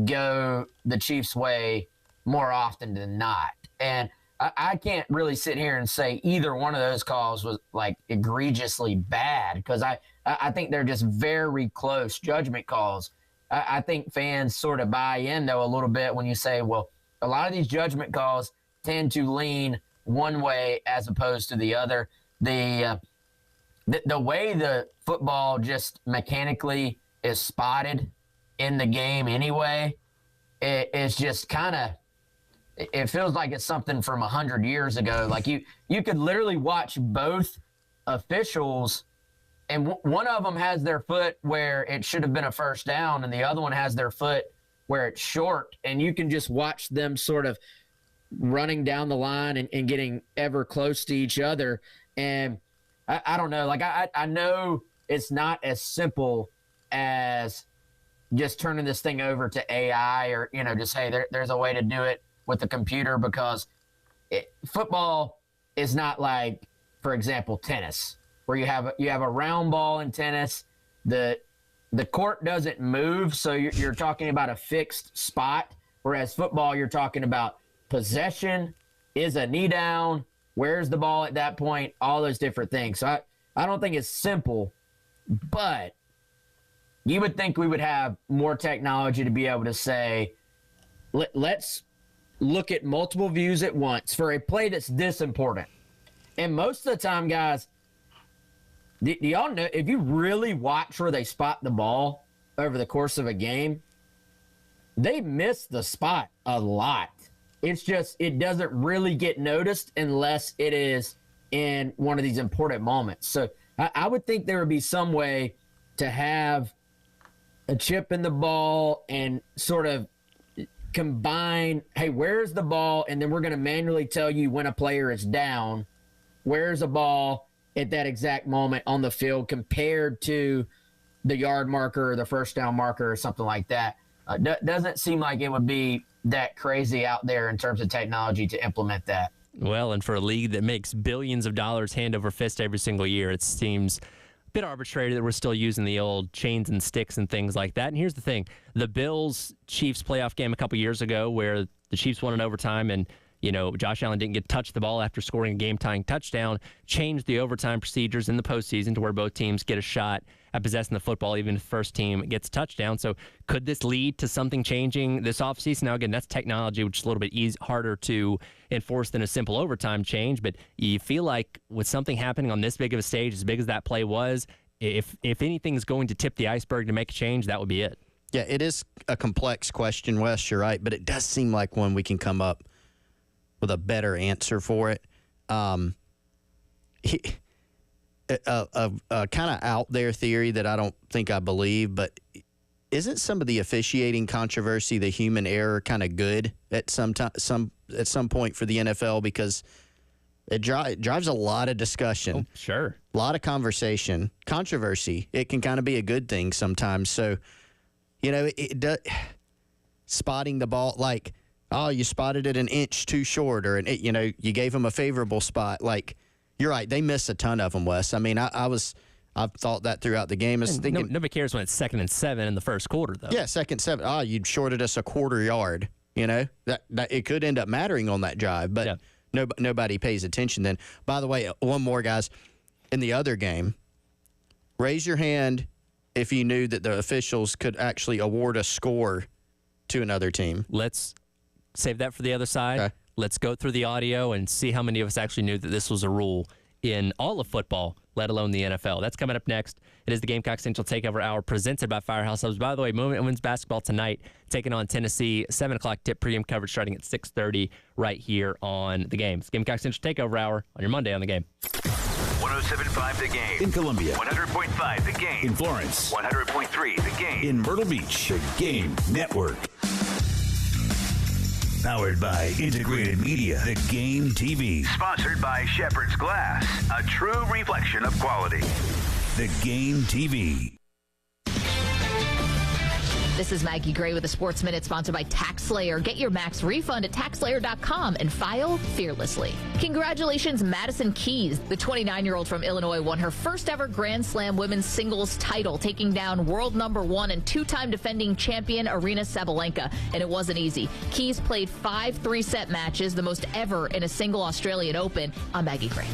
go the Chiefs' way more often than not. And I can't really sit here and say either one of those calls was like egregiously bad because I think they're just very close judgment calls. I think fans sort of buy in, though, a little bit when you say, well, a lot of these judgment calls tend to lean one way as opposed to the other. The way the football just mechanically is spotted in the game anyway, it's just kind of – it feels like it's something from 100 years ago. Like you could literally watch both officials, and one of them has their foot where it should have been a first down, and the other one has their foot where it's short, and you can just watch them sort of running down the line and getting ever close to each other. And I don't know. Like I know it's not as simple as just turning this thing over to AI or, just, hey, there's a way to do it with the computer because football is not like, for example, tennis, where you have a round ball in tennis. The court doesn't move, so you're talking about a fixed spot, whereas football, you're talking about possession, is a knee down, where's the ball at that point, all those different things. So I don't think it's simple, but you would think we would have more technology to be able to say, let's look at multiple views at once for a play that's this important. And most of the time, guys, do y'all know, if you really watch where they spot the ball over the course of a game, they miss the spot a lot. It's just, it doesn't really get noticed unless it is in one of these important moments. So I would think there would be some way to have a chip in the ball and sort of combine, hey, where's the ball? And then we're going to manually tell you when a player is down, where's a ball at that exact moment on the field compared to the yard marker or the first down marker or something like that. Doesn't seem like it would be that crazy out there in terms of technology to implement that. Well, and for a league that makes billions of dollars hand over fist every single year, it seems a bit arbitrary that we're still using the old chains and sticks and things like that. And here's the thing. The Bills-Chiefs playoff game a couple years ago where the Chiefs won in overtime and, Josh Allen didn't get to touch the ball after scoring a game-tying touchdown, changed the overtime procedures in the postseason to where both teams get a shot at possessing the football, even if the first team gets a touchdown. So could this lead to something changing this offseason? Now, again, that's technology, which is a little bit harder to enforce than a simple overtime change. But you feel like with something happening on this big of a stage, as big as that play was, if anything's going to tip the iceberg to make a change, that would be it. Yeah, it is a complex question, Wes, you're right. But it does seem like one we can come up with a better answer for it. A kind of out there theory that I don't think I believe, but isn't some of the officiating controversy, the human error, kind of good at some point for the NFL because it drives a lot of discussion. Oh, sure. A lot of conversation, controversy. It can kind of be a good thing sometimes. So, it does spotting the ball like, oh, you spotted it an inch too short, or you gave them a favorable spot. Like, you're right, they miss a ton of them, Wes. I mean, I've thought that throughout the game. Nobody cares when it's 2nd and 7 in the first quarter, though. Yeah, 2nd 7. Oh, you shorted us a quarter yard. That it could end up mattering on that drive, but nobody pays attention then. By the way, one more, guys. In the other game, raise your hand if you knew that the officials could actually award a score to another team. Let's save that for the other side. Okay. Let's go through the audio and see how many of us actually knew that this was a rule in all of football, let alone the NFL. That's coming up next. It is the Gamecock Central Takeover Hour presented by Firehouse Subs. By the way, women's basketball tonight taking on Tennessee. 7 o'clock tip pregame coverage starting at 6:30 right here on The Game. It's Gamecock Central Takeover Hour on your Monday on The Game. 107.5 The Game. In Columbia. 100.5 The Game. In Florence. 100.3 The Game. In Myrtle Beach. The Game Network. Powered by Integrated Media. The Game TV. Sponsored by Shepherd's Glass. A true reflection of quality. The Game TV. This is Maggie Gray with the Sports Minute, sponsored by TaxSlayer. Get your max refund at TaxSlayer.com and file fearlessly. Congratulations, Madison Keys. The 29-year-old from Illinois won her first ever Grand Slam women's singles title, taking down world number 1 and 2-time defending champion Aryna Sabalenka. And it wasn't easy. Keys played 5 3-set matches, the most ever in a single Australian Open. I'm Maggie Gray.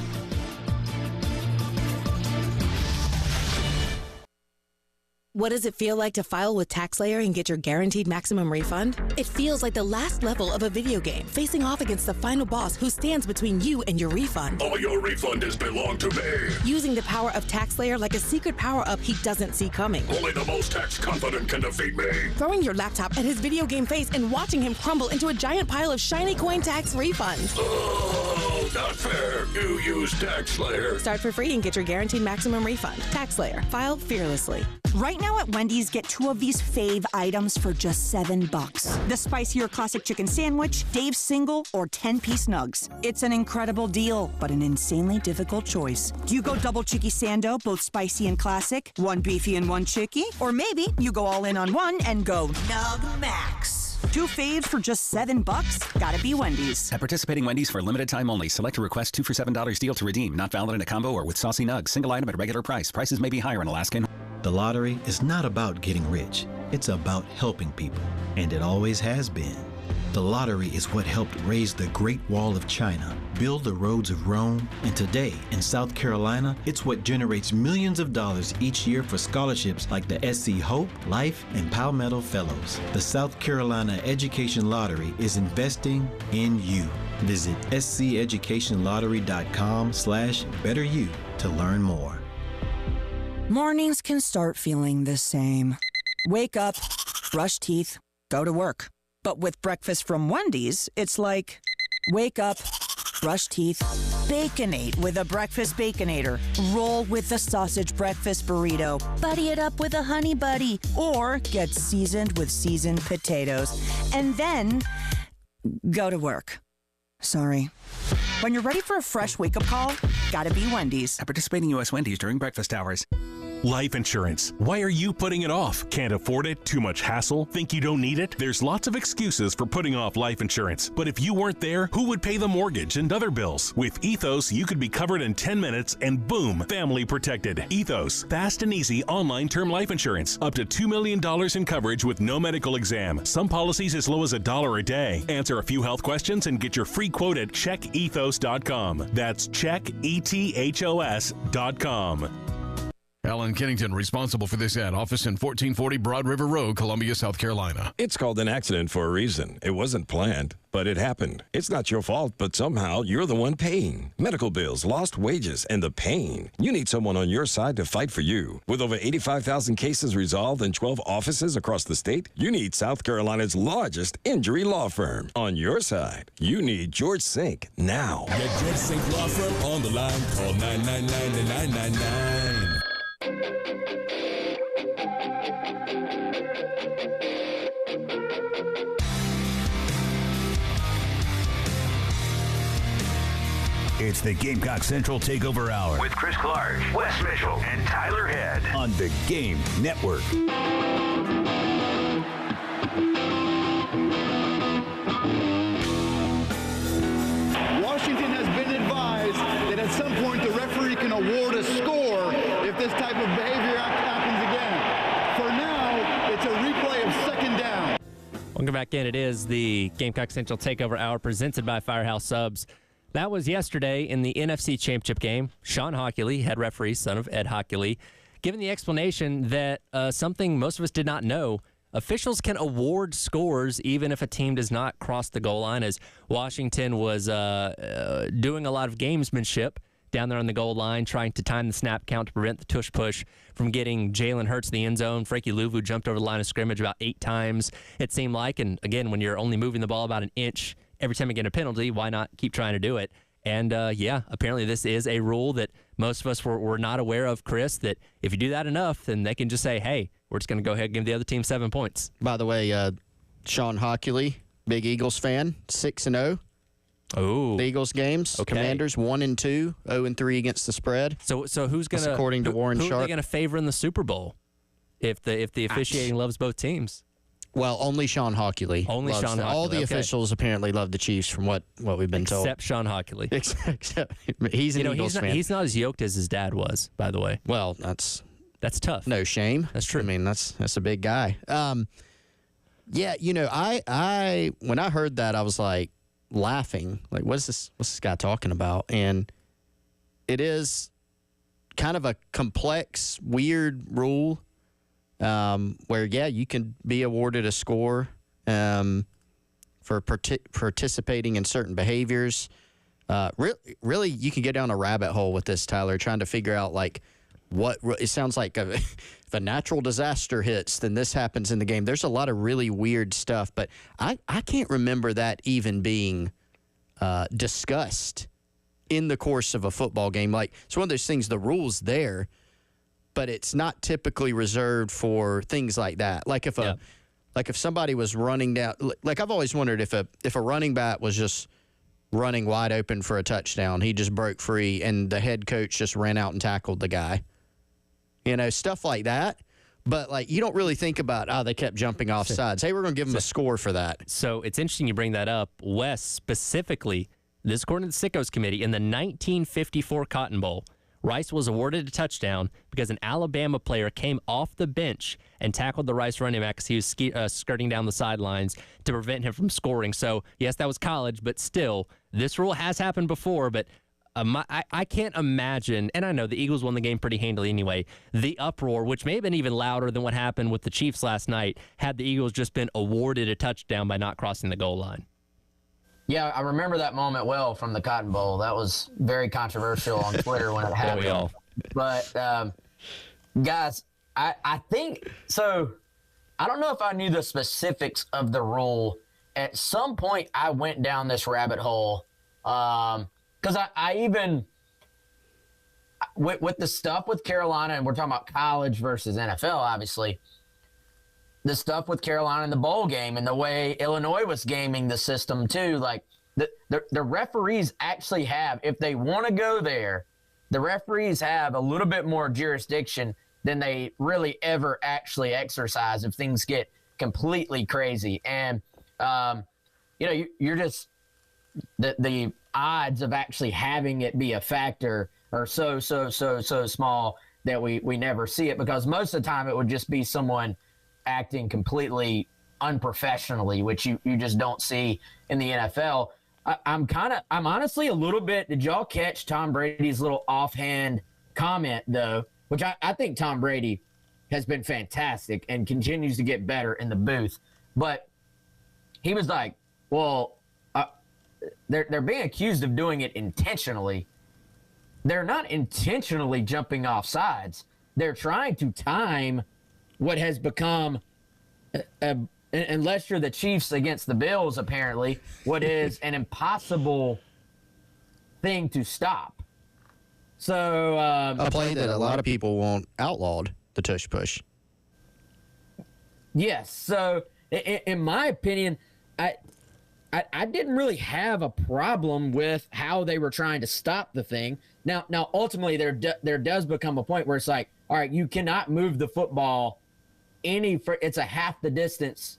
What does it feel like to file with TaxSlayer and get your guaranteed maximum refund? It feels like the last level of a video game, facing off against the final boss who stands between you and your refund. All your refunds belong to me. Using the power of TaxSlayer like a secret power-up he doesn't see coming. Only the most tax confident can defeat me. Throwing your laptop at his video game face and watching him crumble into a giant pile of shiny coin tax refunds. Oh, not fair. You use TaxSlayer. Start for free and get your guaranteed maximum refund. TaxSlayer. File fearlessly. Right now at Wendy's, get 2 of these fave items for just $7. The spicier classic chicken sandwich, Dave's single, or 10-piece nugs. It's an incredible deal, but an insanely difficult choice. Do you go double chicky sando, both spicy and classic, 1 beefy and 1 chicky? Or maybe you go all in on one and go Nug Max. 2 faves for just $7? Gotta be Wendy's. At participating Wendy's for a limited time only. Select a request 2 for $7 deal to redeem. Not valid in a combo or with saucy nugs. Single item at regular price. Prices may be higher in Alaska and... The lottery is not about getting rich. It's about helping people, and it always has been. The lottery is what helped raise the Great Wall of China, build the roads of Rome, and today, in South Carolina, it's what generates millions of dollars each year for scholarships like the SC Hope, Life, and Palmetto Fellows. The South Carolina Education Lottery is investing in you. Visit sceducationlottery.com/betteryou to learn more. Mornings can start feeling the same. Wake up, brush teeth, go to work. But with breakfast from Wendy's, it's like, wake up, brush teeth, Baconate with a breakfast Baconator. Roll with a sausage breakfast burrito. Buddy it up with a Honey Buddy. Or get seasoned with seasoned potatoes. And then go to work. Sorry. When you're ready for a fresh wake-up call, gotta be Wendy's. At participating U.S. Wendy's during breakfast hours. Life insurance. Why are you putting it off? Can't afford it? Too much hassle? Think you don't need it? There's lots of excuses for putting off life insurance. But if you weren't there, who would pay the mortgage and other bills? With Ethos, you could be covered in 10 minutes and boom, family protected. Ethos, fast and easy online term life insurance. Up to $2 million in coverage with no medical exam. Some policies as low as $1 a day. Answer a few health questions and get your free quote at checkethos.com. That's checkethos.com. Alan Kennington, responsible for this ad. Office in 1440 Broad River Road, Columbia, South Carolina. It's called an accident for a reason. It wasn't planned, but it happened. It's not your fault, but somehow you're the one paying. Medical bills, lost wages, and the pain. You need someone on your side to fight for you. With over 85,000 cases resolved in 12 offices across the state, you need South Carolina's largest injury law firm. On your side, you need George Sink now. Get George Sink Law Firm on the line. Call 999-9999. It's the Gamecock Central Takeover Hour with Chris Clark, Wes Mitchell, and Tyler Head on the Game Network. Washington has been advised that at some point the referee can award a score if this type of behavior happens again. For now, it's a replay of second down. Welcome back in. It is the Gamecock Central Takeover Hour presented by Firehouse Subs. That was yesterday in the NFC Championship game. Sean Hockley, head referee, son of Ed Hockley, giving the explanation that something most of us did not know. Officials can award scores even if a team does not cross the goal line, as Washington was doing a lot of gamesmanship down there on the goal line, trying to time the snap count to prevent the tush push from getting Jalen Hurts in the end zone. Frankie Louvu jumped over the line of scrimmage about 8 times, it seemed like. And again, when you're only moving the ball about an inch every time you get a penalty, why not keep trying to do it? And apparently this is a rule that most of us were not aware of, Chris, that if you do that enough, then they can just say, hey, we're just going to go ahead and give the other team 7 points. By the way, Sean Hockley, big Eagles fan, 6-0. Oh, the Eagles games. Okay. Commanders 1-2, 0-3 against the spread. So who's going to, according to Warren Sharp, who are they going to favor in the Super Bowl if the officiating loves both teams? Well, only Sean Hockley. Only Sean Hockley. All the okay. officials apparently love the Chiefs, from what we've been told. Except Sean Hockley. Except he's an Eagles fan. He's not as yoked as his dad was, by the way. Well, that's tough. No shame. That's true. I mean, that's a big guy. Yeah, I when I heard that, I was like laughing. Like, what's this guy talking about? And it is kind of a complex, weird rule. Where, you can be awarded a score for participating in certain behaviors. Really, you can get down a rabbit hole with this, Tyler, trying to figure out, like, what it sounds like if a natural disaster hits, then this happens in the game. There's a lot of really weird stuff, but I can't remember that even being discussed in the course of a football game. Like, it's one of those things, the rule's there, but it's not typically reserved for things like that. Like if somebody was running down, like I've always wondered if a running back was just running wide open for a touchdown, he just broke free and the head coach just ran out and tackled the guy. Stuff like that. But like, you don't really think about, they kept jumping off sides. Hey, we're going to give them a score for that. So it's interesting you bring that up. Wes, specifically, this according to the Sickos Committee, in the 1954 Cotton Bowl, Rice was awarded a touchdown because an Alabama player came off the bench and tackled the Rice running back as he was skirting down the sidelines to prevent him from scoring. So, yes, that was college, but still, this rule has happened before. But I can't imagine, and I know the Eagles won the game pretty handily anyway, the uproar, which may have been even louder than what happened with the Chiefs last night, had the Eagles just been awarded a touchdown by not crossing the goal line. Yeah, I remember that moment well from the Cotton Bowl. That was very controversial on Twitter when it happened. We all. But, guys, I think – so I don't know if I knew the specifics of the rule. At some point, I went down this rabbit hole because I even – with the stuff with Carolina, and we're talking about college versus NFL, obviously – the stuff with Carolina in the bowl game and the way Illinois was gaming the system too, like the referees actually have, if they want to go there, the referees have a little bit more jurisdiction than they really ever actually exercise if things get completely crazy. And, you're just, the odds of actually having it be a factor are so small that we never see it, because most of the time it would just be someone acting completely unprofessionally, which you just don't see in the NFL. I'm honestly a little bit, did y'all catch Tom Brady's little offhand comment though, which I think Tom Brady has been fantastic and continues to get better in the booth. But he was like, well, they're being accused of doing it intentionally. They're not intentionally jumping off sides. They're trying to time what has become, unless you're the Chiefs against the Bills, apparently, what is an impossible thing to stop. So a play that a lot of people want outlawed, the tush push. Yes. So in my opinion, I didn't really have a problem with how they were trying to stop the thing. Now ultimately there does become a point where it's like, all right, you cannot move the football it's a half the distance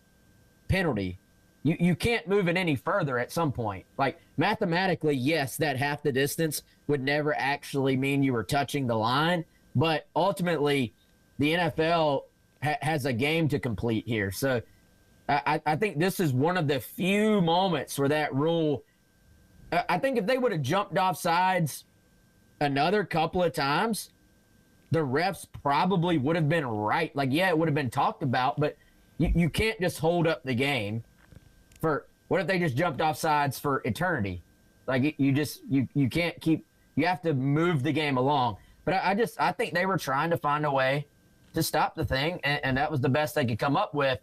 penalty. You can't move it any further at some point. Like, mathematically, yes, that half the distance would never actually mean you were touching the line, but ultimately the NFL has a game to complete here. So I think this is one of the few moments where that rule, I think if they would have jumped off sides another couple of times, the refs probably would have been right. Like, yeah, it would have been talked about, but you can't just hold up the game for, what if they just jumped off sides for eternity? Like, you can't keep, you have to move the game along. But I think they were trying to find a way to stop the thing, and that was the best they could come up with.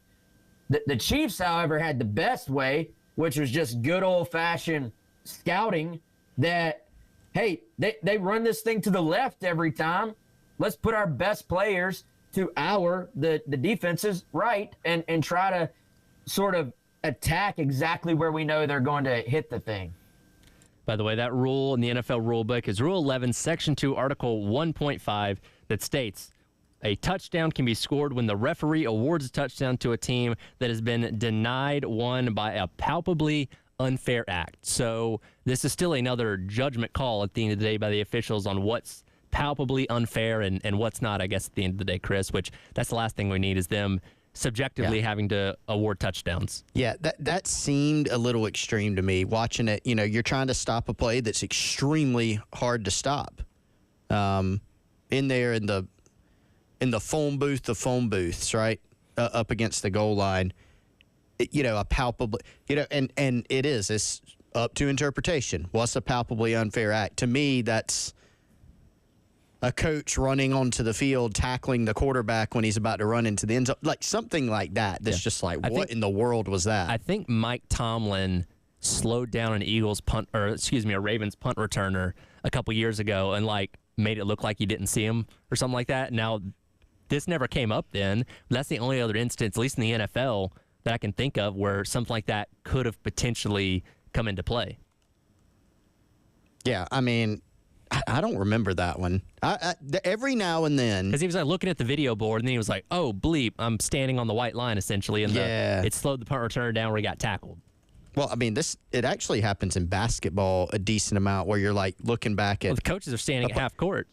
The Chiefs, however, had the best way, which was just good old-fashioned scouting that, hey, they run this thing to the left every time. Let's put our best players to the defense's right and try to sort of attack exactly where we know they're going to hit the thing. By the way, that rule in the NFL rulebook is Rule 11, Section 2, Article 1.5, that states, A touchdown can be scored when the referee awards a touchdown to a team that has been denied one by a palpably unfair act. So this is still another judgment call at the end of the day by the officials on what's palpably unfair and what's not, I guess, at the end of the day, Chris, which that's the last thing we need is them subjectively having to award touchdowns. Yeah, that seemed a little extreme to me. Watching it, you're trying to stop a play that's extremely hard to stop. In there in the phone booths, right, up against the goal line, a palpably, and it's up to interpretation. What's a palpably unfair act? To me, that's a coach running onto the field, tackling the quarterback when he's about to run into the end zone, like something like that. That's just like, what in the world was that? I think Mike Tomlin slowed down an Ravens punt returner a couple years ago and made it look like he didn't see him or something like that. Now, this never came up then. That's the only other instance, at least in the NFL, that I can think of where something like that could have potentially come into play. Yeah, I mean, I don't remember that one. Every now and then. Because he was looking at the video board, and then he was like, oh, bleep, I'm standing on the white line, essentially. And it slowed the punt returner down where he got tackled. Well, I mean, it actually happens in basketball a decent amount where you're looking back at. Well, the coaches are standing at half court.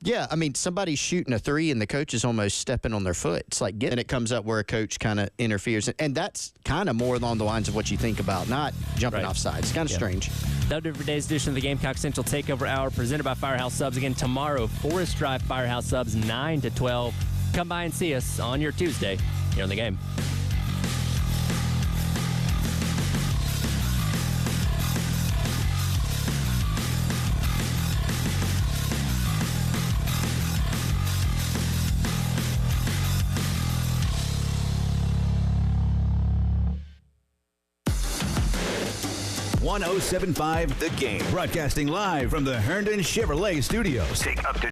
Yeah. I mean, somebody's shooting a three and the coach is almost stepping on their foot. It's and it comes up where a coach kind of interferes. And that's kind of more along the lines of what you think about, not jumping off sides. It's kind of strange. That'll do it for today's edition of the Gamecock Central Takeover Hour presented by Firehouse Subs. Again, tomorrow, Forest Drive Firehouse Subs, 9 to 12. Come by and see us on your Tuesday here on the game. .1075 The Game. Broadcasting live from the Herndon Chevrolet Studios. Take up to